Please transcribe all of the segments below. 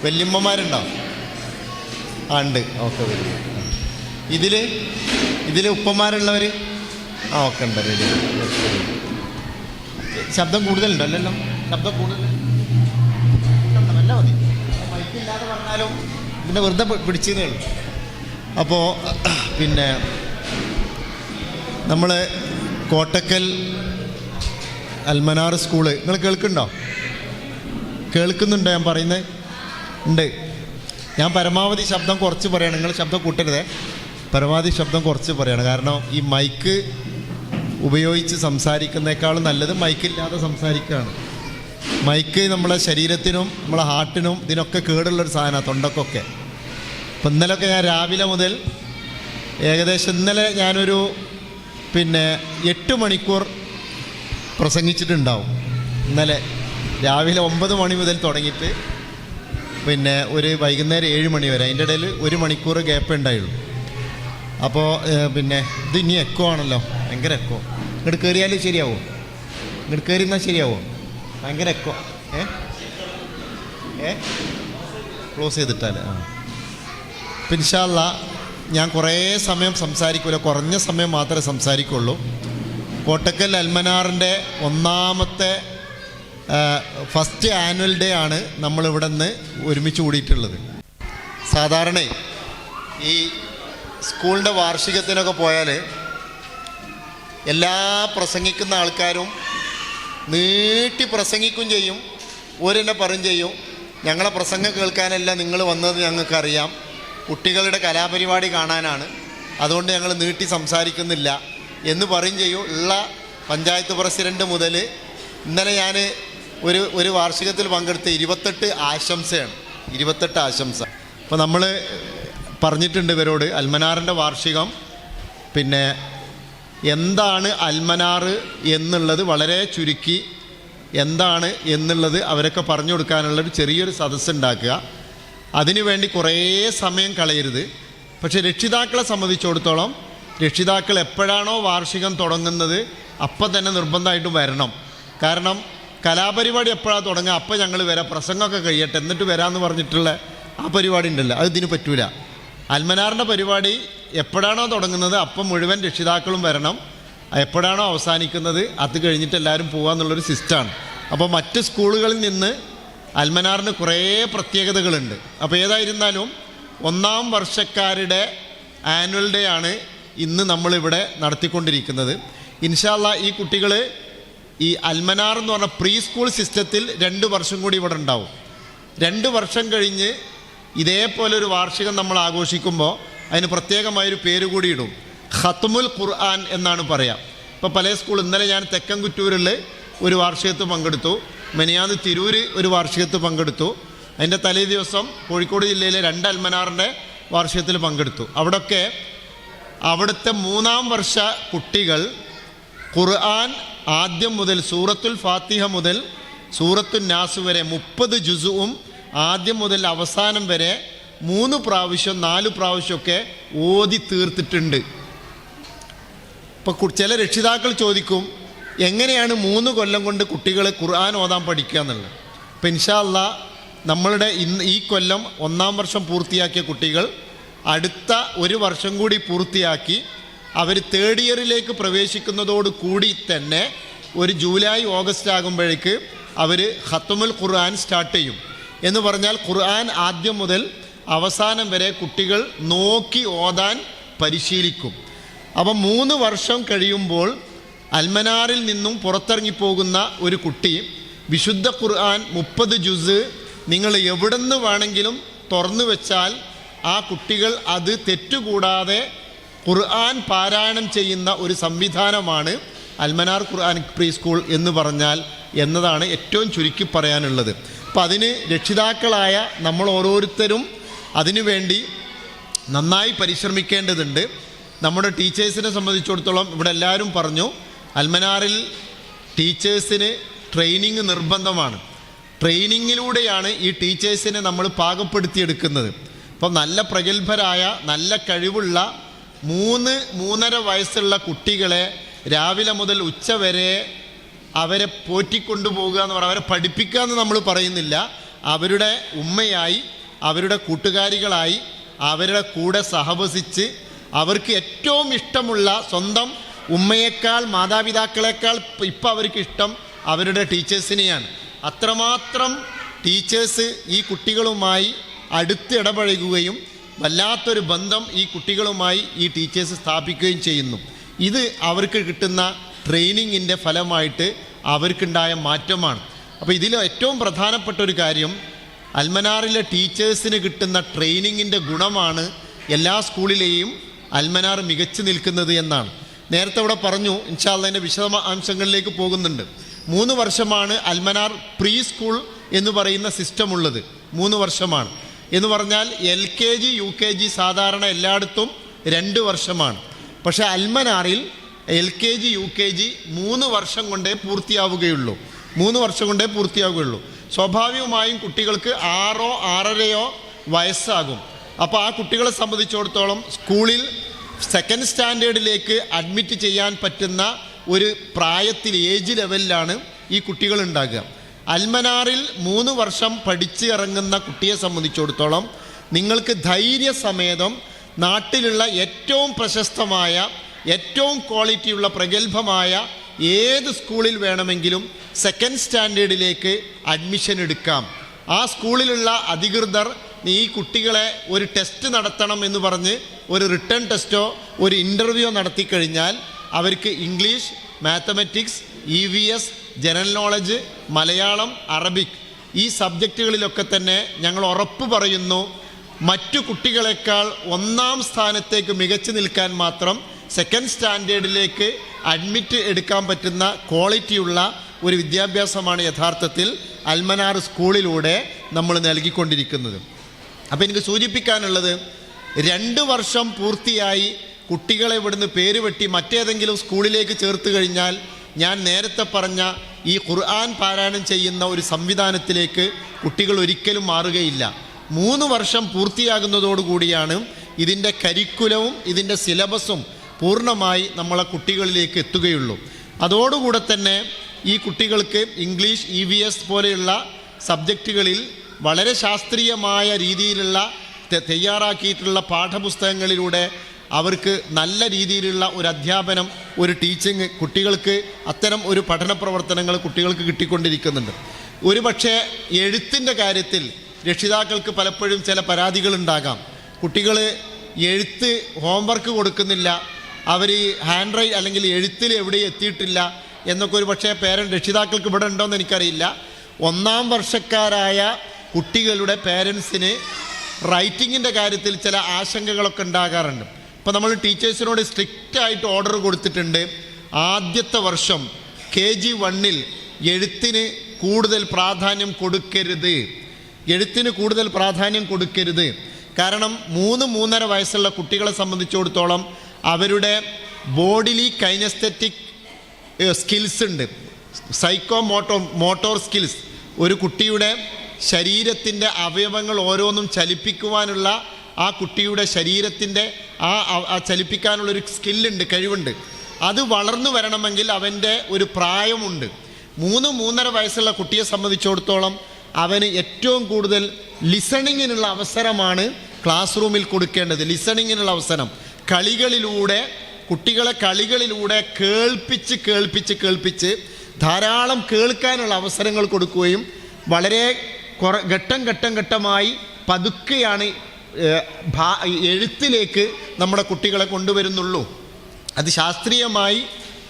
വല്യമ്മമാരുണ്ടോ? ആ ഉണ്ട്. ഓക്കെ, വരും. ഇതിൽ ഉപ്പന്മാരുള്ളവർ? ആ ഓക്കെ, ഉണ്ട്. റെഡി. ശബ്ദം കൂടുതലുണ്ടോ? അല്ലല്ലോ, ശബ്ദം കൂടുതൽ നല്ല മതി. മൈക്കില്ലാതെ പറഞ്ഞാലും പിന്നെ വെറുതെ പിടിച്ചതേ ഉള്ളൂ. അപ്പോൾ പിന്നെ നമ്മൾ കോട്ടക്കൽ അൽമനാർ സ്കൂള് നിങ്ങൾ കേൾക്കുന്നുണ്ടോ? ഞാൻ പറയുന്നത് ഉണ്ട്. ഞാൻ പരമാവധി ശബ്ദം കുറച്ച് പറയണം, നിങ്ങൾ ശബ്ദം കൂട്ടരുതേ. പരമാവധി ശബ്ദം കുറച്ച് പറയണം. കാരണം ഈ മൈക്ക് ഉപയോഗിച്ച് സംസാരിക്കുന്നേക്കാളും നല്ലത് മൈക്കില്ലാതെ സംസാരിക്കുകയാണ്. മൈക്ക് നമ്മളെ ശരീരത്തിനും നമ്മളെ ഹാർട്ടിനും ഇതിനൊക്കെ കേടുള്ളൊരു സാധനമാണ്, തൊണ്ടക്കൊക്കെ. അപ്പം ഇന്നലെയൊക്കെ ഞാൻ രാവിലെ മുതൽ ഏകദേശം ഇന്നലെ ഞാനൊരു 8 മണിക്കൂർ പ്രസംഗിച്ചിട്ടുണ്ടാവും. ഇന്നലെ രാവിലെ 9 മണി മുതൽ തുടങ്ങിയിട്ട് ഒരു വൈകുന്നേരം 7 മണി വരെ. അതിൻ്റെ ഇടയിൽ 1 മണിക്കൂർ ഗ്യാപ്പ് ഉണ്ടായുള്ളൂ. അപ്പോൾ ഇത് ഇനി എക്കോ ആണല്ലോ, ഭയങ്കര എക്കോ. ഇങ്ങോട്ട് കയറിയാൽ ശരിയാവോ? ഇങ്ങോട്ട് കയറിയെന്നാൽ ശരിയാവോ? ഭയങ്കര എക്കോ. ക്ലോസ് ചെയ്തിട്ടാൽ. ഇൻഷാ അല്ലാ ഞാൻ കുറേ സമയം സംസാരിക്കില്ല, കുറഞ്ഞ സമയം മാത്രമേ സംസാരിക്കുള്ളൂ. കോട്ടക്കൽ അൽമനാറിൻ്റെ ഒന്നാമത്തെ ഫസ്റ്റ് ആനുവൽ ഡേ ആണ് നമ്മളിവിടെ നിന്ന് ഒരുമിച്ച് കൂടിയിട്ടുള്ളത്. സാധാരണ ഈ സ്കൂളിൻ്റെ വാർഷികത്തിനൊക്കെ പോയാൽ എല്ലാ പ്രസംഗിക്കുന്ന ആൾക്കാരും നീട്ടി പ്രസംഗിക്കുകയും ചെയ്യും, ഓരെന്നെ പറയും ചെയ്യും, ഞങ്ങളെ പ്രസംഗം കേൾക്കാനല്ല നിങ്ങൾ വന്നത്, ഞങ്ങൾക്കറിയാം, കുട്ടികളുടെ കലാപരിപാടി കാണാനാണ്, അതുകൊണ്ട് ഞങ്ങൾ നീട്ടി സംസാരിക്കുന്നില്ല എന്ന് പറയും ചെയ്യും. ഉള്ള പഞ്ചായത്ത് പ്രസിഡൻറ്റ് മുതൽ ഇന്നലെ ഞാൻ ഒരു വാർഷികത്തിൽ പങ്കെടുത്ത 28 ആശംസയാണ്. 28 ആശംസ. അപ്പോൾ നമ്മൾ പറഞ്ഞിട്ടുണ്ട് ഇവരോട് അൽമനാറിൻ്റെ വാർഷികം എന്താണ് അൽമനാർ എന്നുള്ളത് വളരെ ചുരുക്കി എന്താണ് എന്നുള്ളത് അവരൊക്കെ പറഞ്ഞു കൊടുക്കാനുള്ളൊരു ചെറിയൊരു സദസ്സുണ്ടാക്കുക. അതിനുവേണ്ടി കുറേ സമയം കളയരുത്. പക്ഷേ രക്ഷിതാക്കളെ സംബന്ധിച്ചിടത്തോളം രക്ഷിതാക്കൾ എപ്പോഴാണോ വാർഷികം തുടങ്ങുന്നത് അപ്പം തന്നെ നിർബന്ധമായിട്ടും വരണം. കാരണം കലാപരിപാടി എപ്പോഴാണ് തുടങ്ങുക അപ്പം ഞങ്ങൾ വരാം, പ്രസംഗമൊക്കെ കഴിയട്ടെ എന്നിട്ട് വരാമെന്ന് പറഞ്ഞിട്ടുള്ള ആ പരിപാടി ഉണ്ടല്ലോ, അത് ഇതിന് പറ്റൂല. അൽമനാറിൻ്റെ പരിപാടി എപ്പോഴാണോ തുടങ്ങുന്നത് അപ്പം മുഴുവൻ രക്ഷിതാക്കളും വരണം, എപ്പോഴാണോ അവസാനിക്കുന്നത് അത് കഴിഞ്ഞിട്ട് എല്ലാവരും പോകാമെന്നുള്ളൊരു സിസ്റ്റമാണ്. അപ്പോൾ മറ്റ് സ്കൂളുകളിൽ നിന്ന് അൽമനാറിന് കുറേ പ്രത്യേകതകളുണ്ട്. അപ്പോൾ ഏതായിരുന്നാലും 1ാം വർഷക്കാരുടെ ആനുവൽ ഡേ ആണ് ഇന്ന് നമ്മളിവിടെ നടത്തിക്കൊണ്ടിരിക്കുന്നത്. ഇൻഷാ അല്ലാ ഈ കുട്ടികൾ ഈ അൽമനാർ എന്ന് പറഞ്ഞ പ്രീ സ്കൂൾ സിസ്റ്റത്തിൽ 2 വർഷം കൂടി ഇവിടെ ഉണ്ടാവും. 2 വർഷം കഴിഞ്ഞ് ഇതേപോലൊരു വാർഷികം നമ്മൾ ആഘോഷിക്കുമ്പോൾ അതിന് പ്രത്യേകമായൊരു പേര് കൂടി ഇടും. ഖത്മുൽ ഖുർആൻ എന്നാണ് പറയാം. ഇപ്പോൾ പല സ്കൂൾ, ഇന്നലെ ഞാൻ തെക്കൻകുറ്റൂരിൽ ഒരു വാർഷികത്തിൽ പങ്കെടുത്തു, മെനിയാന്ന് തിരൂര് ഒരു വാർഷികത്തിൽ പങ്കെടുത്തു, അതിൻ്റെ തലേ ദിവസം കോഴിക്കോട് ജില്ലയിലെ 2 അൽമനാറിൻ്റെ വാർഷികത്തിൽ പങ്കെടുത്തു. അവിടെയൊക്കെ അവിടുത്തെ 3ാം വർഷ കുട്ടികൾ ഖുർആൻ ആദ്യം മുതൽ സൂറത്തുൽ ഫാത്തിഹ മുതൽ സൂറത്തുൻ നാസ് വരെ 30 ജുസുവും ആദ്യം മുതൽ അവസാനം വരെ 3 പ്രാവശ്യം 4 പ്രാവശ്യമൊക്കെ ഓതി തീർത്തിട്ടുണ്ട്. ഇപ്പോൾ ചില രക്ഷിതാക്കൾ ചോദിക്കും, എങ്ങനെയാണ് 3 കൊല്ലം കൊണ്ട് കുട്ടികൾ ഖുർആൻ ഓതാൻ പഠിക്കുക എന്നുള്ളത്. അപ്പോൾ ഇൻഷാ അല്ലാ നമ്മളുടെ ഈ കൊല്ലം 1ാം വർഷം പൂർത്തിയാക്കിയ കുട്ടികൾ അടുത്ത 1 വർഷം കൂടി പൂർത്തിയാക്കി അവർ 3rd ഇയറിലേക്ക് പ്രവേശിക്കുന്നതോട് കൂടി തന്നെ ഒരു ജൂലൈ ഓഗസ്റ്റ് ആകുമ്പോഴേക്ക് അവർ ഖത്മുൽ ഖുർആൻ സ്റ്റാർട്ട് ചെയ്യും. എന്ന് പറഞ്ഞാൽ ഖുർആൻ ആദ്യം മുതൽ അവസാനം വരെ കുട്ടികൾ നോക്കി ഓതാൻ പരിശീലിക്കും. അപ്പം 3 വർഷം കഴിയുമ്പോൾ അൽമനാറിൽ നിന്നും പുറത്തിറങ്ങിപ്പോകുന്ന ഒരു കുട്ടി വിശുദ്ധ ഖുർആൻ 30 ജുസ് നിങ്ങൾ എവിടെ നിന്ന് വേണമെങ്കിലും തുറന്നു വെച്ചാൽ ആ കുട്ടികൾ അത് തെറ്റുകൂടാതെ ഖുർആൻ പാരായണം ചെയ്യുന്ന ഒരു സംവിധാനമാണ് അൽമനാർ ഖുർആൻ പ്രീ സ്കൂൾ എന്ന് പറഞ്ഞാൽ എന്നതാണ് ഏറ്റവും ചുരുക്കി പറയാനുള്ളത്. അപ്പം അതിന് രക്ഷിതാക്കളായ നമ്മൾ ഓരോരുത്തരും അതിനുവേണ്ടി നന്നായി പരിശ്രമിക്കേണ്ടതുണ്ട്. നമ്മുടെ ടീച്ചേഴ്സിനെ സംബന്ധിച്ചിടത്തോളം ഇവിടെ എല്ലാവരും പറഞ്ഞു, അൽമനാറിൽ ടീച്ചേഴ്സിന് ട്രെയിനിങ് നിർബന്ധമാണ്. ട്രെയിനിങ്ങിലൂടെയാണ് ഈ ടീച്ചേഴ്സിനെ നമ്മൾ പാകപ്പെടുത്തിയെടുക്കുന്നത്. അപ്പം നല്ല പ്രഗത്ഭരായ നല്ല കഴിവുള്ള 3-3.5 വയസ്സുള്ള കുട്ടികളെ രാവിലെ മുതൽ ഉച്ച വരെ അവരെ പോറ്റിക്കൊണ്ടുപോകുക എന്ന് പറഞ്ഞാൽ അവരെ പഠിപ്പിക്കുക എന്ന് നമ്മൾ പറയുന്നില്ല, അവരുടെ ഉമ്മയായി, അവരുടെ കൂട്ടുകാരികളായി, അവരുടെ കൂടെ സഹവസിച്ച് അവർക്ക് ഏറ്റവും ഇഷ്ടമുള്ള സ്വന്തം ഉമ്മയേക്കാൾ മാതാപിതാക്കളെക്കാൾ ഇപ്പം അവർക്ക് ഇഷ്ടം അവരുടെ ടീച്ചേഴ്സിനെയാണ്. അത്രമാത്രം ടീച്ചേഴ്സ് ഈ കുട്ടികളുമായി അടുത്ത് ഇടപഴകുകയും വല്ലാത്തൊരു ബന്ധം ഈ കുട്ടികളുമായി ഈ ടീച്ചേഴ്സ് സ്ഥാപിക്കുകയും ചെയ്യുന്നു. ഇത് അവർക്ക് കിട്ടുന്ന ട്രെയിനിങ്ങിൻ്റെ ഫലമായിട്ട് അവർക്കുണ്ടായ മാറ്റമാണ്. അപ്പോൾ ഇതിൽ ഏറ്റവും പ്രധാനപ്പെട്ട ഒരു കാര്യം അൽമനാറിലെ ടീച്ചേഴ്സിന് കിട്ടുന്ന ട്രെയിനിങ്ങിൻ്റെ ഗുണമാണ് എല്ലാ സ്കൂളിലെയും അൽമനാർ മികച്ചു നിൽക്കുന്നത് എന്നാണ്. നേരത്തെ ഇവിടെ പറഞ്ഞു, ഇൻഷാ അല്ലാഹ് അതിൻ്റെ വിശദാംശങ്ങളിലേക്ക് പോകുന്നുണ്ട്. 3 വർഷമാണ് അൽമനാർ പ്രീ സ്കൂൾ എന്ന് പറയുന്ന സിസ്റ്റം ഉള്ളത്. 3 വർഷമാണ് എന്ന് പറഞ്ഞാൽ LKG UKG സാധാരണ എല്ലായിടത്തും 2 വർഷമാണ്. പക്ഷേ അൽമനാറിൽ LKG UKG 3 വർഷം കൊണ്ടേ പൂർത്തിയാവുകയുള്ളൂ. 3 വർഷം കൊണ്ടേ പൂർത്തിയാവുകയുള്ളൂ. സ്വാഭാവികമായും കുട്ടികൾക്ക് 6 6.5 വയസ്സാകും. അപ്പോൾ ആ കുട്ടികളെ സംബന്ധിച്ചിടത്തോളം സ്കൂളിൽ സെക്കൻഡ് സ്റ്റാൻഡേർഡിലേക്ക് അഡ്മിറ്റ് ചെയ്യാൻ പറ്റുന്ന ഒരു പ്രായത്തിൽ, ഏജ് ലെവലിലാണ് ഈ കുട്ടികൾ ഉണ്ടാകുക. അൽമനാറിൽ 3 വർഷം പഠിച്ച് ഇറങ്ങുന്ന കുട്ടിയെ സംബന്ധിച്ചിടത്തോളം നിങ്ങൾക്ക് ധൈര്യസമേതം നാട്ടിലുള്ള ഏറ്റവും പ്രശസ്തമായ, ഏറ്റവും ക്വാളിറ്റിയുള്ള, പ്രഗത്ഭമായ ഏത് സ്കൂളിൽ വേണമെങ്കിലും സെക്കൻഡ് സ്റ്റാൻഡേർഡിലേക്ക് അഡ്മിഷൻ എടുക്കാം. ആ സ്കൂളിലുള്ള അധികൃതർ ഈ കുട്ടികളെ ഒരു ടെസ്റ്റ് നടത്തണം എന്ന് പറഞ്ഞ് ഒരു റിട്ടേൺ ടെസ്റ്റോ ഒരു ഇൻ്റർവ്യൂയോ നടത്തിക്കഴിഞ്ഞാൽ അവർക്ക് English, mathematics, EVS, general knowledge, Malayalam, Arabic ഈ സബ്ജക്റ്റുകളിലൊക്കെ തന്നെ ഞങ്ങൾ ഉറപ്പ് പറയുന്നു, മറ്റു കുട്ടികളെക്കാൾ 1ാം സ്ഥാനത്തേക്ക് മികച്ചു നിൽക്കാൻ മാത്രം സെക്കൻഡ് സ്റ്റാൻഡേർഡിലേക്ക് അഡ്മിറ്റ് എടുക്കാൻ പറ്റുന്ന ക്വാളിറ്റിയുള്ള ഒരു വിദ്യാഭ്യാസമാണ് യഥാർത്ഥത്തിൽ അൽമനാർ സ്കൂളിലൂടെ നമ്മൾ നൽകിക്കൊണ്ടിരിക്കുന്നത്. അപ്പോൾ എനിക്ക് സൂചിപ്പിക്കാനുള്ളത്, 2 വർഷം പൂർത്തിയായി കുട്ടികളെ ഇവിടുന്ന് പേര് വെട്ടി മറ്റേതെങ്കിലും സ്കൂളിലേക്ക് ചേർത്ത് കഴിഞ്ഞാൽ ഞാൻ നേരത്തെ പറഞ്ഞ ഈ ഖുർആൻ പാരായണം ചെയ്യുന്ന ഒരു സംവിധാനത്തിലേക്ക് കുട്ടികൾ ഒരിക്കലും മാറുകയില്ല. 3 വർഷം പൂർത്തിയാകുന്നതോടുകൂടിയാണ് ഇതിൻ്റെ കരിക്കുലവും ഇതിൻ്റെ സിലബസും പൂർണ്ണമായി നമ്മളെ കുട്ടികളിലേക്ക് എത്തുകയുള്ളൂ. അതോടുകൂടെ തന്നെ ഈ കുട്ടികൾക്ക് ഇംഗ്ലീഷ്, EVS പോലെയുള്ള സബ്ജക്റ്റുകളിൽ വളരെ ശാസ്ത്രീയമായ രീതിയിലുള്ള തയ്യാറാക്കിയിട്ടുള്ള പാഠപുസ്തകങ്ങളിലൂടെ അവർക്ക് നല്ല രീതിയിലുള്ള ഒരു അധ്യാപനം, ഒരു ടീച്ചിങ് കുട്ടികൾക്ക്, അത്തരം ഒരു പഠന പ്രവർത്തനങ്ങൾ കുട്ടികൾക്ക് കിട്ടിക്കൊണ്ടിരിക്കുന്നുണ്ട്. ഒരു പക്ഷേ എഴുത്തിൻ്റെ കാര്യത്തിൽ രക്ഷിതാക്കൾക്ക് പലപ്പോഴും ചില പരാതികളുണ്ടാകാം. കുട്ടികൾ എഴുത്ത് ഹോംവർക്ക് കൊടുക്കുന്നില്ല, അവർ ഹാൻഡ് റൈറ്റ് അല്ലെങ്കിൽ എഴുത്തിൽ എവിടെയും എത്തിയിട്ടില്ല എന്നൊക്കെ ഒരു പക്ഷേ രക്ഷിതാക്കൾക്ക് ഇവിടെ ഉണ്ടോയെന്ന് എനിക്കറിയില്ല. 1ാം വർഷക്കാരായ കുട്ടികളുടെ പേരൻസിന് റൈറ്റിങ്ങിൻ്റെ കാര്യത്തിൽ ചില ആശങ്കകളൊക്കെ ഉണ്ടാകാറുണ്ട്. ഇപ്പോൾ നമ്മൾ ടീച്ചേഴ്സിനോട് സ്ട്രിക്റ്റായിട്ട് ഓർഡർ കൊടുത്തിട്ടുണ്ട്, ആദ്യത്തെ വർഷം KG 1-ൽ എഴുത്തിന് കൂടുതൽ പ്രാധാന്യം കൊടുക്കരുത്, എഴുത്തിന് കൂടുതൽ പ്രാധാന്യം കൊടുക്കരുത്. കാരണം 3-3.5 വയസ്സുള്ള കുട്ടികളെ സംബന്ധിച്ചിടത്തോളം അവരുടെ ബോഡിലി കൈനസ്തെറ്റിക് സ്കിൽസ് ഉണ്ട്, മോട്ടോർ സ്കിൽസ്. ഒരു കുട്ടിയുടെ ശരീരത്തിൻ്റെ അവയവങ്ങൾ ഓരോന്നും ചലിപ്പിക്കുവാനുള്ള ആ കുട്ടിയുടെ ശരീരത്തിൻ്റെ ആ ചലിപ്പിക്കാനുള്ളൊരു സ്കില്ലുണ്ട്, കഴിവുണ്ട്. അത് വളർന്നു വരണമെങ്കിൽ അവൻ്റെ ഒരു പ്രായമുണ്ട്. 3-3.5 വയസ്സുള്ള കുട്ടിയെ സംബന്ധിച്ചിടത്തോളം അവന് ഏറ്റവും കൂടുതൽ ലിസണിങ്ങിനുള്ള അവസരമാണ് ക്ലാസ് റൂമിൽ കൊടുക്കേണ്ടത്. ലിസണിങ്ങിനുള്ള അവസരം കളികളിലൂടെ, കുട്ടികളെ കളികളിലൂടെ കേൾപ്പിച്ച് ധാരാളം കേൾക്കാനുള്ള അവസരങ്ങൾ കൊടുക്കുകയും വളരെ ഘട്ടമായി പതുക്കെയാണ് എഴുത്തിലേക്ക് നമ്മുടെ കുട്ടികളെ കൊണ്ടുവരുന്നുള്ളൂ. അത് ശാസ്ത്രീയമായി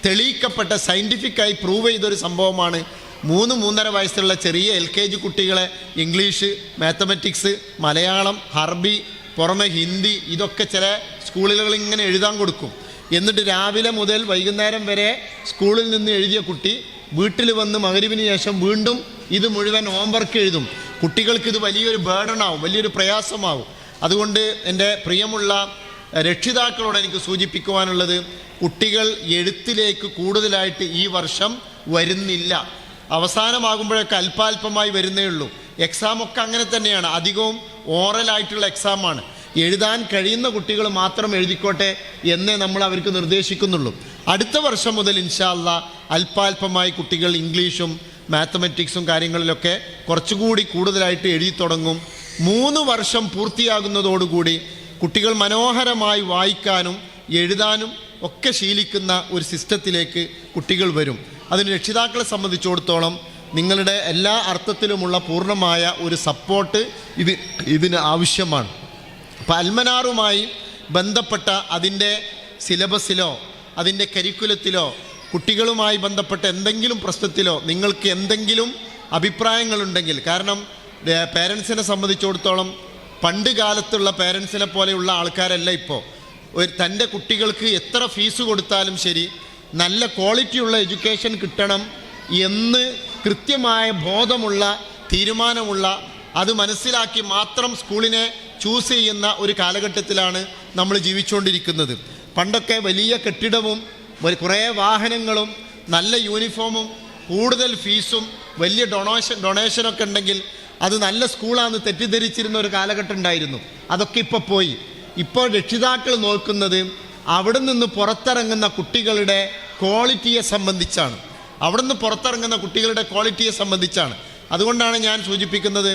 തെളിയിക്കപ്പെട്ട, സയൻറ്റിഫിക്കായി പ്രൂവ് ചെയ്തൊരു സംഭവമാണ്. 3-3.5 വയസ്സുള്ള ചെറിയ LKG കുട്ടികളെ ഇംഗ്ലീഷ്, മാത്തമാറ്റിക്സ്, മലയാളം, അറബി, പുറമെ ഹിന്ദി ഇതൊക്കെ ചില സ്കൂളുകളിൽ ഇങ്ങനെ എഴുതാൻ കൊടുക്കും. എന്നിട്ട് രാവിലെ മുതൽ വൈകുന്നേരം വരെ സ്കൂളിൽ നിന്ന് എഴുതിയ കുട്ടി വീട്ടിൽ വന്ന് മഗ്‌രിബിന് ശേഷം വീണ്ടും ഇത് മുഴുവൻ ഹോംവർക്ക് എഴുതും. കുട്ടികൾക്കിത് വലിയൊരു ബേർഡനാവും, വലിയൊരു പ്രയാസമാവും. അതുകൊണ്ട് എൻ്റെ പ്രിയമുള്ള രക്ഷിതാക്കളോട് എനിക്ക് സൂചിപ്പിക്കുവാനുള്ളത്, കുട്ടികൾ എഴുത്തിലേക്ക് കൂടുതലായിട്ട് ഈ വർഷം വരുന്നില്ല. അവസാനമാകുമ്പോഴൊക്കെ അല്പാൽപമായി വരുന്നേ ഉള്ളൂ. എക്സാമൊക്കെ അങ്ങനെ തന്നെയാണ്, അധികവും ഓറലായിട്ടുള്ള എക്സാമാണ്. എഴുതാൻ കഴിയുന്ന കുട്ടികൾ മാത്രം എഴുതിക്കോട്ടെ എന്നേ നമ്മൾ അവർക്ക് നിർദ്ദേശിക്കുന്നുള്ളൂ. അടുത്ത വർഷം മുതൽ ഇൻഷാ അല്ലാഹ് അല്പാൽപമായി കുട്ടികൾ ഇംഗ്ലീഷും മാത്തമാറ്റിക്സും കാര്യങ്ങളിലൊക്കെ കുറച്ചുകൂടി കൂടുതലായിട്ട് എഴുതി തുടങ്ങും. 3 വർഷം പൂർത്തിയാകുന്നതോടുകൂടി കുട്ടികൾ മനോഹരമായി വായിക്കാനും എഴുതാനും ഒക്കെ ശീലിക്കുന്ന ഒരു സിസ്റ്റത്തിലേക്ക് കുട്ടികൾ വരും. അതിന് രക്ഷിതാക്കളെ സംബന്ധിച്ചിടത്തോളം നിങ്ങളുടെ എല്ലാ അർത്ഥത്തിലുമുള്ള പൂർണ്ണമായ ഒരു സപ്പോർട്ട് ഇതിന് ആവശ്യമാണ്. അപ്പോൾ അൽമനാറുമായി ബന്ധപ്പെട്ട അതിൻ്റെ സിലബസിലോ അതിൻ്റെ കരിക്കുലത്തിലോ കുട്ടികളുമായി ബന്ധപ്പെട്ട എന്തെങ്കിലും പ്രശ്നത്തിലോ നിങ്ങൾക്ക് എന്തെങ്കിലും അഭിപ്രായങ്ങളുണ്ടെങ്കിൽ, കാരണം പേരൻസിനെ സംബന്ധിച്ചിടത്തോളം പണ്ട് കാലത്തുള്ള പേരൻസിനെ പോലെയുള്ള ആൾക്കാരല്ല ഇപ്പോൾ. തൻ്റെ കുട്ടികൾക്ക് എത്ര ഫീസ് കൊടുത്താലും ശരി നല്ല ക്വാളിറ്റിയുള്ള എഡ്യൂക്കേഷൻ കിട്ടണം എന്ന് കൃത്യമായ ബോധമുള്ള തീരുമാനമുള്ള അത് മനസ്സിലാക്കി മാത്രം സ്കൂളിനെ ചൂസ് ചെയ്യുന്ന ഒരു കാലഘട്ടത്തിലാണ് നമ്മൾ ജീവിച്ചുകൊണ്ടിരിക്കുന്നത്. പണ്ടൊക്കെ വലിയ കെട്ടിടവും കുറേ വാഹനങ്ങളും നല്ല യൂണിഫോമും കൂടുതൽ ഫീസും വലിയ ഡൊണേഷനൊക്കെ ഉണ്ടെങ്കിൽ അത് നല്ല സ്കൂളാണെന്ന് തെറ്റിദ്ധരിച്ചിരുന്ന ഒരു കാലഘട്ടം ഉണ്ടായിരുന്നു. അതൊക്കെ ഇപ്പോൾ പോയി. ഇപ്പോൾ രക്ഷിതാക്കൾ നോക്കുന്നത് അവിടെ നിന്ന് പുറത്തിറങ്ങുന്ന കുട്ടികളുടെ ക്വാളിറ്റിയെ സംബന്ധിച്ചാണ്. അതുകൊണ്ടാണ് ഞാൻ സൂചിപ്പിക്കുന്നത്,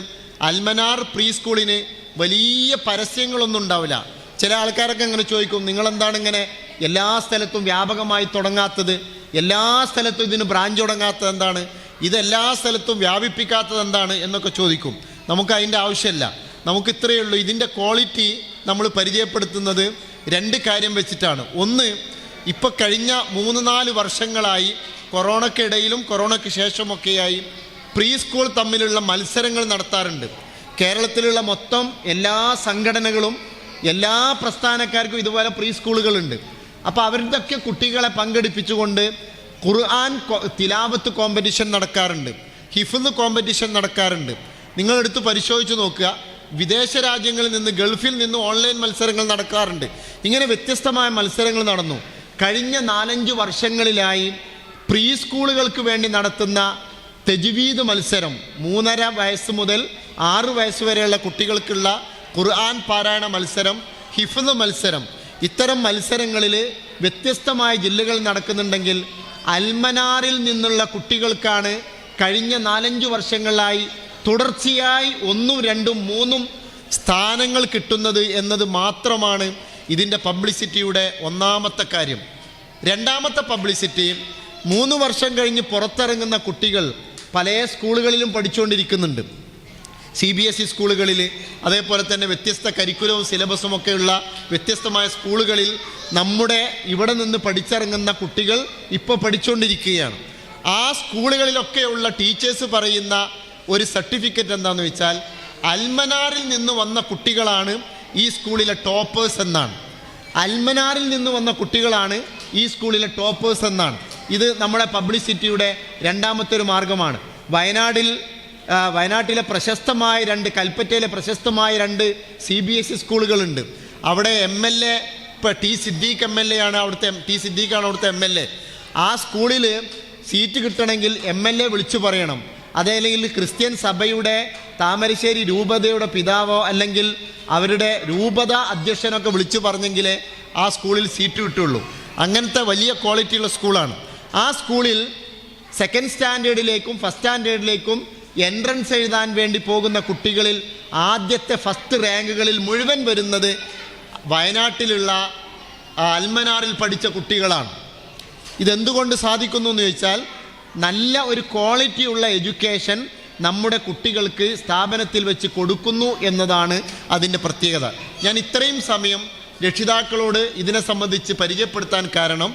അൽമനാർ പ്രീ സ്കൂളിന് വലിയ പരസ്യങ്ങളൊന്നും ഉണ്ടാവില്ല. ചില ആൾക്കാരൊക്കെ ഇങ്ങനെ ചോദിക്കും, നിങ്ങളെന്താണ് ഇങ്ങനെ എല്ലാ സ്ഥലത്തും വ്യാപകമായി തുടങ്ങാത്തത്, എല്ലാ സ്ഥലത്തും ഇതിന് ബ്രാഞ്ച് തുടങ്ങാത്തത് എന്താണ്, ഇതെല്ലാ സ്ഥലത്തും വ്യാപിപ്പിക്കാത്തത് എന്താണ് എന്നൊക്കെ ചോദിക്കും. നമുക്ക് അതിൻ്റെ ആവശ്യമില്ല. നമുക്ക് ഇത്രയേ ഉള്ളൂ. ഇതിൻ്റെ ക്വാളിറ്റി നമ്മൾ പരിചയപ്പെടുത്തുന്നത് 2 കാര്യം വെച്ചിട്ടാണ്. ഒന്ന്, ഇപ്പോൾ കഴിഞ്ഞ 3-4 വർഷങ്ങളായി കൊറോണയ്ക്കിടയിലും കൊറോണയ്ക്ക് ശേഷമൊക്കെയായി പ്രീ സ്കൂൾ തമ്മിലുള്ള മത്സരങ്ങൾ നടത്താറുണ്ട്. കേരളത്തിലുള്ള മൊത്തം എല്ലാ സംഘടനകളും എല്ലാ പ്രസ്ഥാനക്കാർക്കും ഇതുപോലെ പ്രീ സ്കൂളുകളുണ്ട്. അപ്പോൾ അവരുടെയൊക്കെ കുട്ടികളെ പങ്കെടുപ്പിച്ചുകൊണ്ട് ഖുർആൻ തിലാവത്ത് കോമ്പറ്റീഷൻ നടക്കാറുണ്ട്, ഹിഫ്ള് കോമ്പറ്റീഷൻ നടക്കാറുണ്ട്. നിങ്ങളെടുത്ത് പരിശോധിച്ച് നോക്കുക, വിദേശ രാജ്യങ്ങളിൽ നിന്ന് ഗൾഫിൽ നിന്ന് ഓൺലൈൻ മത്സരങ്ങൾ നടക്കാറുണ്ട്. ഇങ്ങനെ വ്യത്യസ്തമായ മത്സരങ്ങൾ നടന്നു. കഴിഞ്ഞ 4-5 വർഷങ്ങളിലായി പ്രീ സ്കൂളുകൾക്ക് വേണ്ടി നടത്തുന്ന തജ്വീദ് മത്സരം, 3.5 വയസ്സ് മുതൽ 6 വയസ്സ് വരെയുള്ള കുട്ടികൾക്കുള്ള ഖുർആൻ പാരായണ മത്സരം, ഹിഫ്ള് മത്സരം, ഇത്തരം മത്സരങ്ങളിൽ വ്യത്യസ്തമായ ജില്ലകൾ നടക്കുന്നുണ്ടെങ്കിൽ അൽമനാറിൽ നിന്നുള്ള കുട്ടികൾക്കാണ് കഴിഞ്ഞ 4-5 വർഷങ്ങളായി തുടർച്ചയായി 1, 2, 3 സ്ഥാനങ്ങൾ കിട്ടുന്നത് എന്നത് മാത്രമാണ് ഇതിൻ്റെ പബ്ലിസിറ്റിയുടെ ഒന്നാമത്തെ കാര്യം. രണ്ടാമത്തെ പബ്ലിസിറ്റി, 3 വർഷം കഴിഞ്ഞ് പുറത്തിറങ്ങുന്ന കുട്ടികൾ പല സ്കൂളുകളിലും പഠിച്ചുകൊണ്ടിരിക്കുന്നുണ്ട്. CBSE സ്കൂളുകളിൽ, അതേപോലെ തന്നെ വ്യത്യസ്ത കരിക്കുലവും സിലബസും ഒക്കെയുള്ള വ്യത്യസ്തമായ സ്കൂളുകളിൽ നമ്മുടെ ഇവിടെ നിന്ന് പഠിച്ചിറങ്ങുന്ന കുട്ടികൾ ഇപ്പോൾ പഠിച്ചുകൊണ്ടിരിക്കുകയാണ്. ആ സ്കൂളുകളിലൊക്കെയുള്ള ടീച്ചേഴ്സ് പറയുന്ന ഒരു സർട്ടിഫിക്കറ്റ് എന്താണെന്ന് വെച്ചാൽ, അൽമനാറിൽ നിന്ന് വന്ന കുട്ടികളാണ് ഈ സ്കൂളിലെ ടോപ്പേഴ്സ് എന്നാണ്. അൽമനാറിൽ നിന്ന് വന്ന കുട്ടികളാണ് ഈ സ്കൂളിലെ ടോപ്പേഴ്സ് എന്നാണ്. ഇത് നമ്മുടെ പബ്ലിസിറ്റിയുടെ രണ്ടാമത്തെ ഒരു മാർഗമാണ്. വയനാട്ടിലെ പ്രശസ്തമായ 2, കൽപ്പറ്റയിലെ പ്രശസ്തമായ 2 CBSE സ്കൂളുകളുണ്ട്. അവിടെ MLA ഇപ്പോൾ ടി സിദ്ദീഖാണ് അവിടുത്തെ MLA. ആ സ്കൂളിൽ സീറ്റ് കിട്ടണമെങ്കിൽ MLA വിളിച്ചു പറയണം. അതല്ലെങ്കിൽ ക്രിസ്ത്യൻ സഭയുടെ താമരശ്ശേരി രൂപതയുടെ പിതാവോ അല്ലെങ്കിൽ അവരുടെ രൂപത അധ്യക്ഷനൊക്കെ വിളിച്ചു പറഞ്ഞെങ്കിലേ ആ സ്കൂളിൽ സീറ്റ് കിട്ടുള്ളൂ. അങ്ങനത്തെ വലിയ ക്വാളിറ്റിയുള്ള സ്കൂളാണ്. ആ സ്കൂളിൽ 2nd സ്റ്റാൻഡേർഡിലേക്കും 1st സ്റ്റാൻഡേർഡിലേക്കും എൻട്രൻസ് എഴുതാൻ വേണ്ടി പോകുന്ന കുട്ടികളിൽ ആദ്യത്തെ ഫസ്റ്റ് റാങ്കുകളിൽ മുഴുവൻ വരുന്നത് വയനാട്ടിലുള്ള അൽമനാറിൽ പഠിച്ച കുട്ടികളാണ്. ഇതെന്തുകൊണ്ട് സാധിക്കുന്നു എന്ന് ചോദിച്ചാൽ, നല്ല ഒരു ക്വാളിറ്റിയുള്ള എഡ്യൂക്കേഷൻ നമ്മുടെ കുട്ടികൾക്ക് സ്ഥാപനത്തിൽ വെച്ച് കൊടുക്കുന്നു എന്നതാണ് അതിൻ്റെ പ്രത്യേകത. ഞാൻ ഇത്രയും സമയം രക്ഷിതാക്കളോട് ഇതിനെ സംബന്ധിച്ച് പരിചയപ്പെടുത്താൻ കാരണം,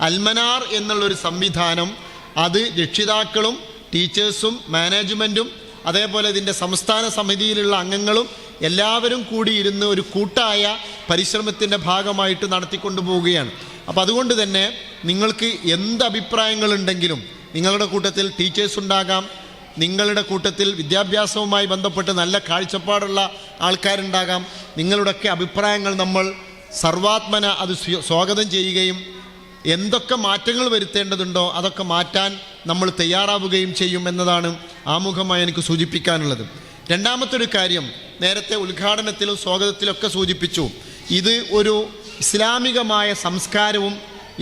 അൽമനാർ എന്നുള്ളൊരു സംവിധാനം അത് രക്ഷിതാക്കളും ടീച്ചേഴ്സും മാനേജ്മെൻറ്റും അതേപോലെ ഇതിൻ്റെ സംസ്ഥാന സമിതിയിലുള്ള അംഗങ്ങളും എല്ലാവരും കൂടി ഇരുന്ന് ഒരു കൂട്ടായ പരിശ്രമത്തിൻ്റെ ഭാഗമായിട്ട് നടത്തിക്കൊണ്ടു പോവുകയാണ്. അപ്പോൾ അതുകൊണ്ട് തന്നെ നിങ്ങൾക്ക് എന്ത് അഭിപ്രായങ്ങളുണ്ടെങ്കിലും, നിങ്ങളുടെ കൂട്ടത്തിൽ ടീച്ചേഴ്സ് ഉണ്ടാകാം, നിങ്ങളുടെ കൂട്ടത്തിൽ വിദ്യാഭ്യാസവുമായി ബന്ധപ്പെട്ട് നല്ല കാഴ്ചപ്പാടുള്ള ആൾക്കാരുണ്ടാകാം. നിങ്ങളുടെയൊക്കെ അഭിപ്രായങ്ങൾ നമ്മൾ സർവാത്മന അത് സ്വാഗതം ചെയ്യുകയും എന്തൊക്കെ മാറ്റങ്ങൾ വരുത്തേണ്ടതുണ്ടോ അതൊക്കെ മാറ്റാൻ നമ്മൾ തയ്യാറാവുകയും ചെയ്യും എന്നതാണ് ആമുഖമായി എനിക്ക് സൂചിപ്പിക്കാനുള്ളത്. രണ്ടാമത്തെ ഒരു കാര്യം, നേരത്തെ ഉദ്ഘാടനത്തിലും സ്വാഗതത്തിലൊക്കെ സൂചിപ്പിച്ചു, ഇത് ഒരു ഇസ്ലാമികമായ സംസ്കാരവും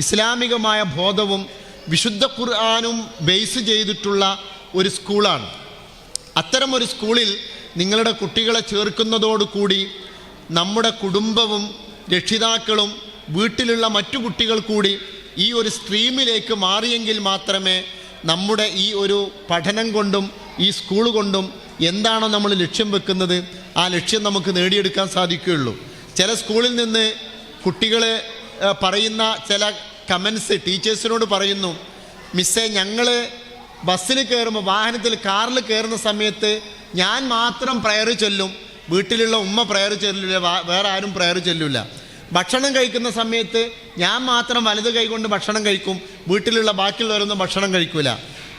ഇസ്ലാമികമായ ബോധവും വിശുദ്ധ ഖുർആനും ബേസ് ചെയ്തിട്ടുള്ള ഒരു സ്കൂളാണ്. അത്തരം ഒരു സ്കൂളിൽ നിങ്ങളുടെ കുട്ടികളെ ചേർക്കുന്നതോടുകൂടി നമ്മുടെ കുടുംബവും രക്ഷിതാക്കളും വീട്ടിലുള്ള മറ്റു കുട്ടികൾ കൂടി ഈ ഒരു സ്ട്രീമിലേക്ക് മാറിയെങ്കിൽ മാത്രമേ നമ്മുടെ ഈ ഒരു പഠനം കൊണ്ടും ഈ സ്കൂൾ കൊണ്ടും എന്താണോ നമ്മൾ ലക്ഷ്യം വെക്കുന്നത് ആ ലക്ഷ്യം നമുക്ക് നേടിയെടുക്കാൻ സാധിക്കുകയുള്ളൂ. ചില സ്കൂളിൽ നിന്ന് കുട്ടികൾ പറയുന്ന ചില കമൻസ് ടീച്ചേഴ്സിനോട് പറയുന്നു, മിസ്സേ ഞങ്ങൾ ബസ്സിൽ കയറുമ്പോൾ വാഹനത്തിൽ കാറിൽ കയറുന്ന സമയത്ത് ഞാൻ മാത്രം പ്രയർ ചൊല്ലും, വീട്ടിലുള്ള ഉമ്മ പ്രയർ ചൊല്ലില്ല, വേറെ ആരും പ്രയർ ചൊല്ലില്ല. ഭക്ഷണം കഴിക്കുന്ന സമയത്ത് ഞാൻ മാത്രം വലത് കൈകൊണ്ട് ഭക്ഷണം കഴിക്കും, വീട്ടിലുള്ള ബാക്കിയുള്ളവരൊന്നും ഭക്ഷണം കഴിക്കില്ല.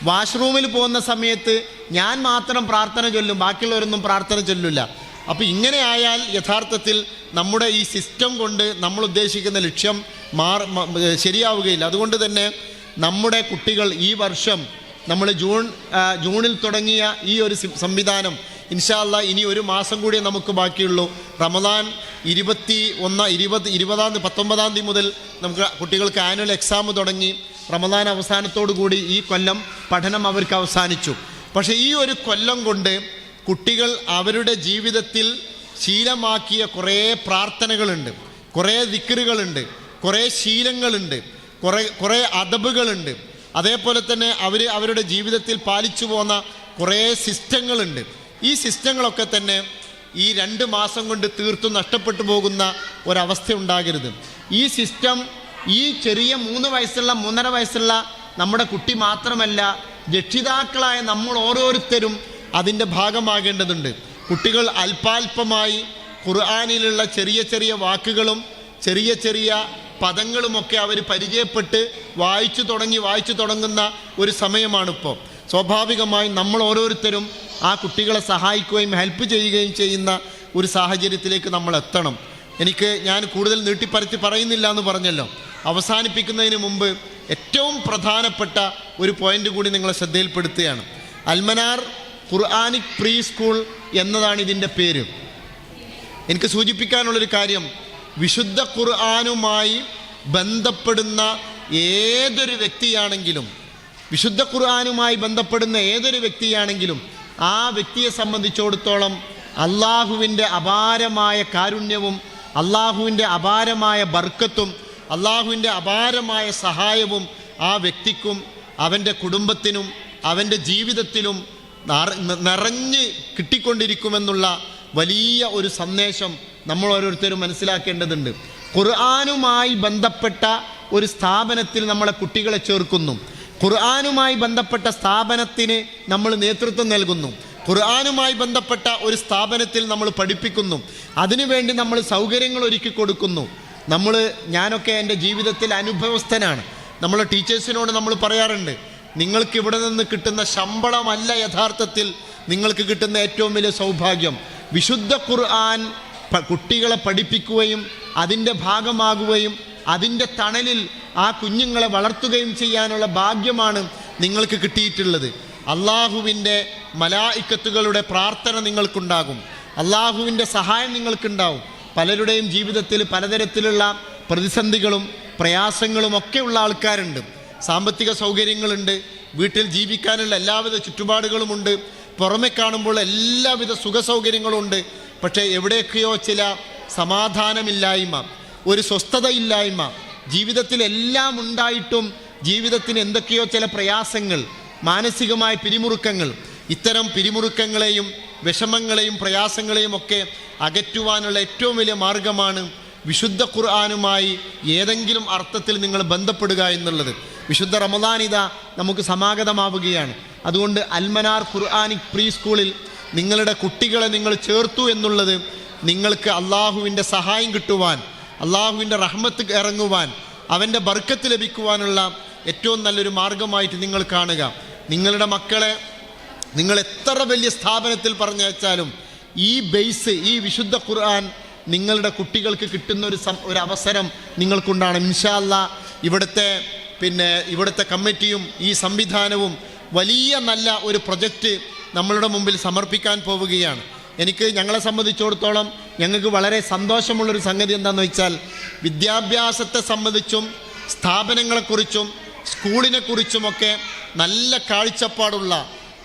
വാഷ്റൂമിൽ പോകുന്ന സമയത്ത് ഞാൻ മാത്രം പ്രാർത്ഥന ചൊല്ലും, ബാക്കിയുള്ളവരൊന്നും പ്രാർത്ഥന ചൊല്ലില്ല. അപ്പോൾ ഇങ്ങനെ ആയാൽ യഥാർത്ഥത്തിൽ നമ്മുടെ ഈ സിസ്റ്റം കൊണ്ട് നമ്മൾ ഉദ്ദേശിക്കുന്ന ലക്ഷ്യം ശരിയാവുകയില്ല. അതുകൊണ്ട് തന്നെ നമ്മുടെ കുട്ടികൾ ഈ വർഷം നമ്മൾ ജൂണിൽ തുടങ്ങിയ ഈ ഒരു സംവിധാനം ഇൻഷാ അല്ലാഹ് ഇനി ഒരു മാസം കൂടി നമുക്ക് ബാക്കിയുള്ളൂ. റമദാൻ 19 തീയതി മുതൽ നമുക്ക് കുട്ടികൾക്ക് ആനുവൽ എക്സാം തുടങ്ങി. റമദാൻ അവസാനത്തോടു കൂടി ഈ കൊല്ലം പഠനം അവർക്ക് അവസാനിച്ചു. പക്ഷേ ഈ ഒരു കൊല്ലം കൊണ്ട് കുട്ടികൾ അവരുടെ ജീവിതത്തിൽ ശീലമാക്കിയ കുറേ പ്രാർത്ഥനകളുണ്ട്, കുറേ ദിക്റുകളുണ്ട്, കുറേ ശീലങ്ങളുണ്ട്, കുറേ അദബുകളുണ്ട്. അതേപോലെ തന്നെ അവരുടെ ജീവിതത്തിൽ പാലിച്ചു പോന്ന കുറേ സിസ്റ്റങ്ങളുണ്ട്. ഈ സിസ്റ്റങ്ങളൊക്കെ തന്നെ ഈ 2 മാസം കൊണ്ട് തീർത്തും നഷ്ടപ്പെട്ടു പോകുന്ന ഒരവസ്ഥ ഉണ്ടാകരുത്. ഈ സിസ്റ്റം ഈ ചെറിയ 3 വയസ്സുള്ള 3.5 വയസ്സുള്ള നമ്മുടെ കുട്ടി മാത്രമല്ല, രക്ഷിതാക്കളായ നമ്മൾ ഓരോരുത്തരും അതിൻ്റെ ഭാഗമാകേണ്ടതുണ്ട്. കുട്ടികൾ അല്പാൽപമായി ഖുർആനിലുള്ള ചെറിയ ചെറിയ വാക്കുകളും ചെറിയ ചെറിയ പദങ്ങളുമൊക്കെ അവർ പരിചയപ്പെട്ട് വായിച്ചു തുടങ്ങുന്ന ഒരു സമയമാണിപ്പോൾ. സ്വാഭാവികമായും നമ്മൾ ഓരോരുത്തരും ആ കുട്ടികളെ സഹായിക്കുകയും ഹെൽപ്പ് ചെയ്യുകയും ചെയ്യുന്ന ഒരു സാഹചര്യത്തിലേക്ക് നമ്മൾ എത്തണം. ഞാൻ കൂടുതൽ നീട്ടിപ്പരത്തി പറയുന്നില്ല എന്ന് പറഞ്ഞല്ലോ. അവസാനിപ്പിക്കുന്നതിന് മുമ്പ് ഏറ്റവും പ്രധാനപ്പെട്ട ഒരു പോയിന്റ് കൂടി നിങ്ങളെ ശ്രദ്ധയിൽപ്പെടുത്തുകയാണ്. അൽമനാർ ഖുർആനിക് പ്രീ സ്കൂൾ എന്നതാണ് ഇതിൻ്റെ പേര്. എനിക്ക് സൂചിപ്പിക്കാനുള്ളൊരു കാര്യം, വിശുദ്ധ ഖുർആനുമായി ബന്ധപ്പെടുന്ന ഏതൊരു വ്യക്തിയാണെങ്കിലും ആ വ്യക്തിയെ സംബന്ധിച്ചിടത്തോളം അള്ളാഹുവിൻ്റെ അപാരമായ കാരുണ്യവും അള്ളാഹുവിൻ്റെ അപാരമായ ബർക്കത്തും അള്ളാഹുവിൻ്റെ അപാരമായ സഹായവും ആ വ്യക്തിക്കും അവൻ്റെ കുടുംബത്തിനും അവൻ്റെ ജീവിതത്തിലും നിറഞ്ഞ് കിട്ടിക്കൊണ്ടിരിക്കുമെന്നുള്ള വലിയ ഒരു സന്ദേശം നമ്മൾ ഓരോരുത്തരും മനസ്സിലാക്കേണ്ടതുണ്ട്. ഖുർആനുമായി ബന്ധപ്പെട്ട ഒരു സ്ഥാപനത്തിൽ നമ്മളെ കുട്ടികളെ ചേർക്കുന്നു, ഖുർആനുമായി ബന്ധപ്പെട്ട സ്ഥാപനത്തിന് നമ്മൾ നേതൃത്വം നൽകുന്നു, ഖുർആനുമായി ബന്ധപ്പെട്ട ഒരു സ്ഥാപനത്തിൽ നമ്മൾ പഠിപ്പിക്കുന്നു, അതിനുവേണ്ടി നമ്മൾ സൗകര്യങ്ങൾ ഒരുക്കി കൊടുക്കുന്നു. ഞാനൊക്കെ എൻ്റെ ജീവിതത്തിൽ അനുഭവസ്ഥനാണ്. നമ്മളെ ടീച്ചേഴ്സിനോട് നമ്മൾ പറയാറുണ്ട്, നിങ്ങൾക്ക് ഇവിടെ നിന്ന് കിട്ടുന്ന ശമ്പളമല്ല യഥാർത്ഥത്തിൽ നിങ്ങൾക്ക് കിട്ടുന്ന ഏറ്റവും വലിയ സൗഭാഗ്യം. വിശുദ്ധ ഖുർആൻ കുട്ടികളെ പഠിപ്പിക്കുകയും അതിൻ്റെ ഭാഗമാകുകയും അതിൻ്റെ തണലിൽ ആ കുഞ്ഞുങ്ങളെ വളർത്തുകയും ചെയ്യാനുള്ള ഭാഗ്യമാണ് നിങ്ങൾക്ക് കിട്ടിയിട്ടുള്ളത്. അള്ളാഹുവിൻ്റെ മലായിക്കത്തുകളുടെ പ്രാർത്ഥന നിങ്ങൾക്കുണ്ടാകും, അള്ളാഹുവിൻ്റെ സഹായം നിങ്ങൾക്കുണ്ടാവും. പലരുടെയും ജീവിതത്തിൽ പലതരത്തിലുള്ള പ്രതിസന്ധികളും പ്രയാസങ്ങളും ഒക്കെ ഉള്ള ആൾക്കാരുണ്ട്. സാമ്പത്തിക സൗകര്യങ്ങളുണ്ട്, വീട്ടിൽ ജീവിക്കാനുള്ള എല്ലാവിധ ചുറ്റുപാടുകളുമുണ്ട്, പുറമെ കാണുമ്പോൾ എല്ലാവിധ സുഖസൗകര്യങ്ങളുമുണ്ട്. പക്ഷേ എവിടെയൊക്കെയോ ചില സമാധാനമില്ലായ്മ, ഒരു സ്വസ്ഥതയില്ലായ്മ, ജീവിതത്തിൽ എല്ലാം ഉണ്ടായിട്ടും ജീവിതത്തിന് എന്തൊക്കെയോ ചില പ്രയാസങ്ങൾ, മാനസികമായ പിരിമുറുക്കങ്ങൾ. ഇത്തരം പിരിമുറുക്കങ്ങളെയും വിഷമങ്ങളെയും പ്രയാസങ്ങളെയും ഒക്കെ അകറ്റുവാനുള്ള ഏറ്റവും വലിയ മാർഗമാണ് വിശുദ്ധ ഖുർആനുമായി ഏതെങ്കിലും അർത്ഥത്തിൽ നിങ്ങൾ ബന്ധപ്പെടുക എന്നുള്ളത്. വിശുദ്ധ റമദാൻ ഇതാ നമുക്ക് സമാഗതമാവുകയാണ്. അതുകൊണ്ട് അൽമനാർ ഖുർആനിക് പ്രീ സ്കൂളിൽ നിങ്ങളുടെ കുട്ടികളെ നിങ്ങൾ ചേർത്തു എന്നുള്ളത് നിങ്ങൾക്ക് അള്ളാഹുവിൻ്റെ സഹായം കിട്ടുവാൻ, അള്ളാഹുവിൻ്റെ റഹ്മത്ത് ഇറങ്ങുവാൻ, അവൻ്റെ ബർക്കത്ത് ലഭിക്കുവാനുള്ള ഏറ്റവും നല്ലൊരു മാർഗമായിട്ട് നിങ്ങൾ കാണുക. നിങ്ങളുടെ മക്കളെ നിങ്ങൾ എത്ര വലിയ സ്ഥാപനത്തിൽ പറഞ്ഞയച്ചാലും ഈ ബേസ്, ഈ വിശുദ്ധ ഖുർആൻ നിങ്ങളുടെ കുട്ടികൾക്ക് കിട്ടുന്ന ഒരു അവസരം നിങ്ങൾക്കുണ്ടാണ്. ഇൻഷാ അല്ലാഹ് ഇവിടുത്തെ കമ്മിറ്റിയും ഈ സംവിധാനവും വലിയ നല്ല ഒരു പ്രൊജക്റ്റ് നമ്മളുടെ മുമ്പിൽ സമർപ്പിക്കാൻ പോവുകയാണ്. ഞങ്ങളെ സംബന്ധിച്ചിടത്തോളം ഞങ്ങൾക്ക് വളരെ സന്തോഷമുള്ളൊരു സംഗതി എന്താണെന്ന് വെച്ചാൽ, വിദ്യാഭ്യാസത്തെ സംബന്ധിച്ചും സ്ഥാപനങ്ങളെക്കുറിച്ചും സ്കൂളിനെക്കുറിച്ചുമൊക്കെ നല്ല കാഴ്ചപ്പാടുള്ള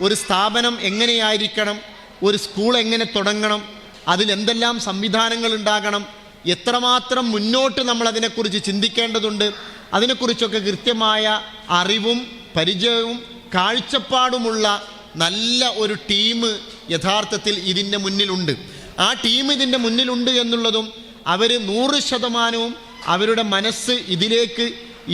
ഒരു സ്ഥാപനം എങ്ങനെയായിരിക്കണം, ഒരു സ്കൂൾ എങ്ങനെ തുടങ്ങണം, അതിലെന്തെല്ലാം സംവിധാനങ്ങൾ ഉണ്ടാകണം, എത്രമാത്രം മുന്നോട്ട് നമ്മൾ അതിനെക്കുറിച്ച് ചിന്തിക്കേണ്ടതുണ്ട്, അതിനെക്കുറിച്ചൊക്കെ കൃത്യമായ അറിവും പരിചയവും കാഴ്ചപ്പാടുമുള്ള നല്ല ഒരു ടീം യഥാർത്ഥത്തിൽ ഇതിൻ്റെ മുന്നിലുണ്ട്. ആ ടീം ഇതിൻ്റെ മുന്നിലുണ്ട് എന്നുള്ളതും അവർ 100% അവരുടെ മനസ്സ്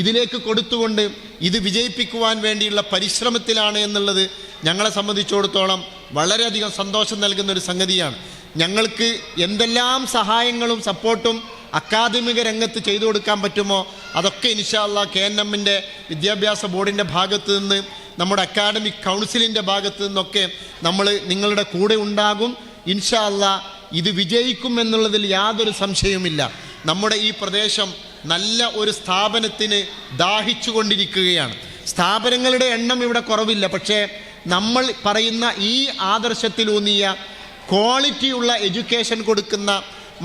ഇതിലേക്ക് കൊടുത്തുകൊണ്ട് ഇത് വിജയിപ്പിക്കുവാൻ വേണ്ടിയുള്ള പരിശ്രമത്തിലാണ് എന്നുള്ളത് ഞങ്ങളെ സംബന്ധിച്ചിടത്തോളം വളരെയധികം സന്തോഷം നൽകുന്ന ഒരു സംഗതിയാണ്. ഞങ്ങൾക്ക് എന്തെല്ലാം സഹായങ്ങളും സപ്പോർട്ടും അക്കാദമിക രംഗത്ത് ചെയ്തു കൊടുക്കാൻ പറ്റുമോ അതൊക്കെ ഇൻഷാ അല്ലാഹ് KNMൻ്റെ വിദ്യാഭ്യാസ ബോർഡിൻ്റെ ഭാഗത്ത് നിന്ന്, നമ്മുടെ അക്കാഡമിക് കൗൺസിലിൻ്റെ ഭാഗത്ത് നിന്നൊക്കെ നമ്മൾ നിങ്ങളുടെ കൂടെ ഉണ്ടാകും. ഇൻഷാ അല്ലാഹ് ഇത് വിജയിക്കും എന്നുള്ളതിൽ യാതൊരു സംശയവുമില്ല. നമ്മുടെ ഈ പ്രദേശം നല്ല ഒരു സ്ഥാപനത്തിന് ദാഹിച്ചു കൊണ്ടിരിക്കുകയാണ്. സ്ഥാപനങ്ങളുടെ എണ്ണം ഇവിടെ കുറവില്ല. പക്ഷേ നമ്മൾ പറയുന്ന ഈ ആദർശത്തിലൂന്നിയ ക്വാളിറ്റിയുള്ള എഡ്യൂക്കേഷൻ കൊടുക്കുന്ന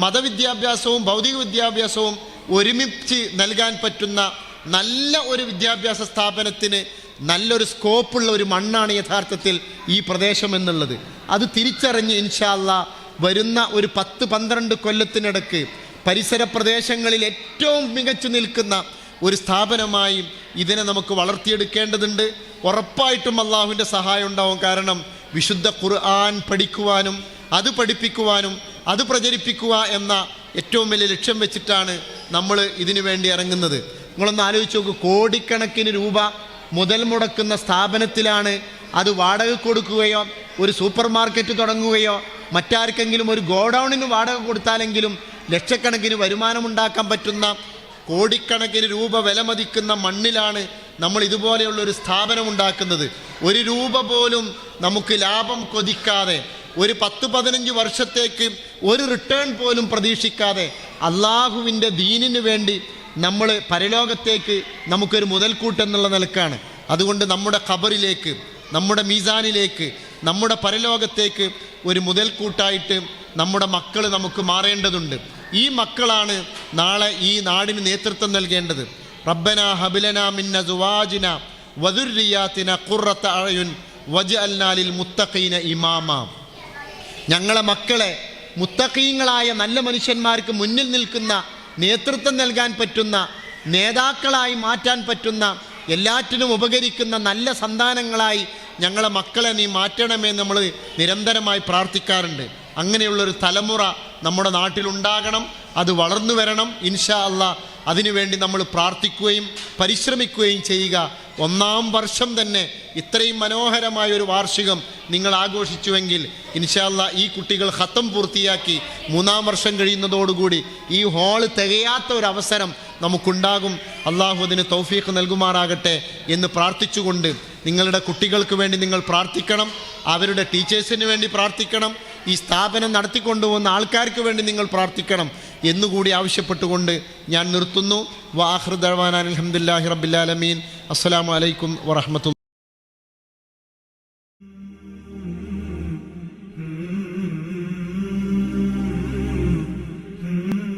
മതവിദ്യാഭ്യാസവും ഭൗതിക വിദ്യാഭ്യാസവും ഒരുമിച്ച് നൽകാൻ പറ്റുന്ന നല്ല ഒരു വിദ്യാഭ്യാസ സ്ഥാപനത്തിന് നല്ലൊരു സ്കോപ്പുള്ള ഒരു മണ്ണാണ് യഥാർത്ഥത്തിൽ ഈ പ്രദേശം എന്നുള്ളത്. അത് തിരിച്ചറിഞ്ഞ് ഇൻഷാ അല്ലാഹ് വരുന്ന ഒരു 10-12 കൊല്ലത്തിനിടയ്ക്ക് പരിസര പ്രദേശങ്ങളിൽ ഏറ്റവും മികച്ചു നിൽക്കുന്ന ഒരു സ്ഥാപനമായി ഇതിനെ നമുക്ക് വളർത്തിയെടുക്കേണ്ടതുണ്ട്. ഉറപ്പായിട്ടും അള്ളാഹുവിൻ്റെ സഹായം ഉണ്ടാവും. കാരണം വിശുദ്ധ ഖുർആൻ പഠിക്കുവാനും അത് പഠിപ്പിക്കുവാനും അത് പ്രചരിപ്പിക്കുക എന്ന ഏറ്റവും വലിയ ലക്ഷ്യം വെച്ചിട്ടാണ് നമ്മൾ ഇതിനു വേണ്ടി ഇറങ്ങുന്നത്. നിങ്ങളൊന്ന് ആലോചിച്ച് നോക്കൂ, കോടിക്കണക്കിന് രൂപ മുതൽ മുടക്കുന്ന സ്ഥാപനത്തിലാണ് അത് വാടക കൊടുക്കുകയോ ഒരു സൂപ്പർ മാർക്കറ്റ് തുടങ്ങുകയോ മറ്റാർക്കെങ്കിലും ഒരു ഗോഡൗണിന് വാടക കൊടുത്താലെങ്കിലും ലക്ഷക്കണക്കിന് വരുമാനമുണ്ടാക്കാൻ പറ്റുന്ന കോടിക്കണക്കിന് രൂപ വിലമതിക്കുന്ന മണ്ണിലാണ് നമ്മൾ ഇതുപോലെയുള്ളൊരു സ്ഥാപനം ഉണ്ടാക്കുന്നത്. ഒരു രൂപ പോലും നമുക്ക് ലാഭം കൊതിക്കാതെ, ഒരു 10-15 വർഷത്തേക്ക് ഒരു റിട്ടേൺ പോലും പ്രതീക്ഷിക്കാതെ അള്ളാഹുവിൻ്റെ ദീനിന് വേണ്ടി നമ്മൾ പരലോകത്തേക്ക് നമുക്കൊരു മുതൽക്കൂട്ടെന്നുള്ള നിലക്കാണ്. അതുകൊണ്ട് നമ്മുടെ ഖബറിലേക്ക്, നമ്മുടെ മീസാനിലേക്ക്, നമ്മുടെ പരലോകത്തേക്ക് ഒരു മുതൽക്കൂട്ടായിട്ട് നമ്മുടെ മക്കൾ നമുക്ക് മാറേണ്ടതുണ്ട്. ഈ മക്കളാണ് നാളെ ഈ നാടിന് നേതൃത്വം നൽകേണ്ടത്. റബ്ബനാ ഹബ്ലനാ മിൻ അസ്വാജിനാ വദുർരിയാതിനാ ഖുർറത അഅയുൻ വജ്അൽനാ ലിൽ മുത്തഖീന ഇമാമാ. ഞങ്ങളെ മക്കളെ മുത്തഖീങ്ങളായ നല്ല മനുഷ്യന്മാർക്ക് മുന്നിൽ നിൽക്കുന്ന, നേതൃത്വം നൽകാൻ പറ്റുന്ന, നേതാക്കളായി മാറ്റാൻ പറ്റുന്ന, എല്ലാറ്റിനും ഉപകരിക്കുന്ന നല്ല സന്താനങ്ങളായി ഞങ്ങളെ മക്കളെ നീ മാറ്റണമേ നമ്മൾ നിരന്തരമായി പ്രാർത്ഥിക്കാറുണ്ട്. അങ്ങനെയുള്ളൊരു തലമുറ നമ്മുടെ നാട്ടിലുണ്ടാകണം, അത് വളർന്നു വരണം. ഇൻഷാ അല്ലാഹ് അതിനുവേണ്ടി നമ്മൾ പ്രാർത്ഥിക്കുകയും പരിശ്രമിക്കുകയും ചെയ്യുക. 1-ാം വർഷം തന്നെ ഇത്രയും മനോഹരമായ ഒരു വാർഷികം നിങ്ങൾ ആഘോഷിച്ചുവെങ്കിൽ ഇൻഷാ അല്ലാഹ് ഈ കുട്ടികൾ ഖത്തം പൂർത്തിയാക്കി 3-ാം വർഷം കഴിയുന്നതോടുകൂടി ഈ ഹാള് തികയാത്ത ഒരവസരം നമുക്കുണ്ടാകും. അള്ളാഹു അതിന് തൗഫീഖ് നൽകുമാറാകട്ടെ എന്ന് പ്രാർത്ഥിച്ചുകൊണ്ട് നിങ്ങളുടെ കുട്ടികൾക്ക് വേണ്ടി നിങ്ങൾ പ്രാർത്ഥിക്കണം, അവരുടെ ടീച്ചേഴ്സിന് വേണ്ടി പ്രാർത്ഥിക്കണം, ഈ സ്ഥാപനം നടത്തിക്കൊണ്ടുപോകുന്ന ആൾക്കാർക്ക് വേണ്ടി നിങ്ങൾ പ്രാർത്ഥിക്കണം എന്നുകൂടി ആവശ്യപ്പെട്ടുകൊണ്ട് ഞാൻ നിർത്തുന്നു. വആഖിറു ദഅ്വാനാ അൽഹംദുലില്ലാഹി റബ്ബിൽ ആലമീൻ. അസ്സലാമു അലൈക്കും വറഹ്മത്തുള്ളാഹി.